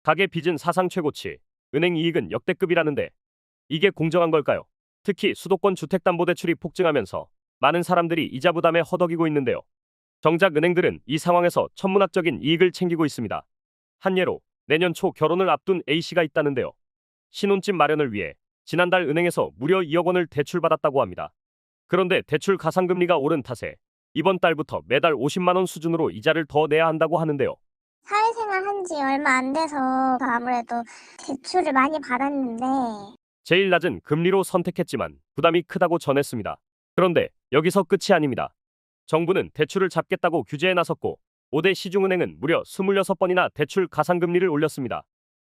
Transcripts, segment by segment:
가계 빚은 사상 최고치, 은행 이익은 역대급이라는데 이게 공정한 걸까요? 특히 수도권 주택담보대출이 폭증하면서 많은 사람들이 이자 부담에 허덕이고 있는데요. 정작 은행들은 이 상황에서 천문학적인 이익을 챙기고 있습니다. 한 예로 내년 초 결혼을 앞둔 A씨가 있다는데요. 신혼집 마련을 위해 지난달 은행에서 무려 2억 원을 대출받았다고 합니다. 그런데 대출 가상금리가 오른 탓에 이번 달부터 매달 50만 원 수준으로 이자를 더 내야 한다고 하는데요. 사회생활 한 지 얼마 안 돼서 아무래도 대출을 많이 받았는데 제일 낮은 금리로 선택했지만 부담이 크다고 전했습니다. 그런데 여기서 끝이 아닙니다. 정부는 대출을 잡겠다고 규제에 나섰고 5대 시중은행은 무려 26번이나 대출 가상금리를 올렸습니다.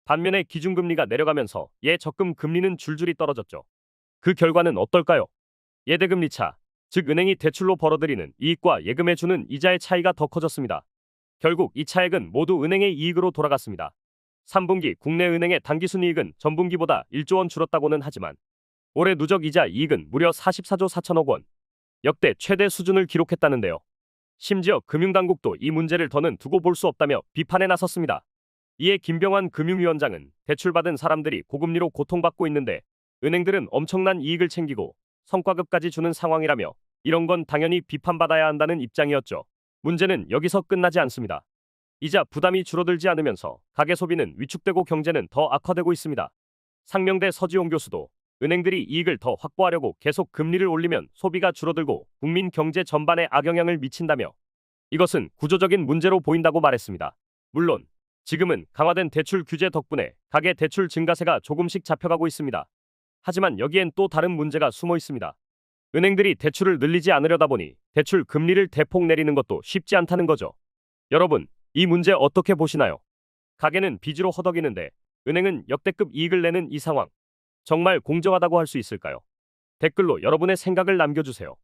반면에 기준금리가 내려가면서 예적금 금리는 줄줄이 떨어졌죠. 그 결과는 어떨까요? 예대금리 차, 즉 은행이 대출로 벌어들이는 이익과 예금에 주는 이자의 차이가 더 커졌습니다. 결국 이 차액은 모두 은행의 이익으로 돌아갔습니다. 3분기 국내 은행의 단기순이익은 전분기보다 1조 원 줄었다고는 하지만 올해 누적 이자 이익은 무려 44조 4천억 원, 역대 최대 수준을 기록했다는데요. 심지어 금융당국도 이 문제를 더는 두고 볼 수 없다며 비판에 나섰습니다. 이에 김병환 금융위원장은 대출받은 사람들이 고금리로 고통받고 있는데 은행들은 엄청난 이익을 챙기고 성과급까지 주는 상황이라며 이런 건 당연히 비판받아야 한다는 입장이었죠. 문제는 여기서 끝나지 않습니다. 이자 부담이 줄어들지 않으면서 가계 소비는 위축되고 경제는 더 악화되고 있습니다. 상명대 서지용 교수도 은행들이 이익을 더 확보하려고 계속 금리를 올리면 소비가 줄어들고 국민 경제 전반에 악영향을 미친다며 이것은 구조적인 문제로 보인다고 말했습니다. 물론 지금은 강화된 대출 규제 덕분에 가계 대출 증가세가 조금씩 잡혀가고 있습니다. 하지만 여기엔 또 다른 문제가 숨어 있습니다. 은행들이 대출을 늘리지 않으려다 보니 대출 금리를 대폭 내리는 것도 쉽지 않다는 거죠. 여러분, 이 문제 어떻게 보시나요? 가계는 빚으로 허덕이는데 은행은 역대급 이익을 내는 이 상황. 정말 공정하다고 할 수 있을까요? 댓글로 여러분의 생각을 남겨주세요.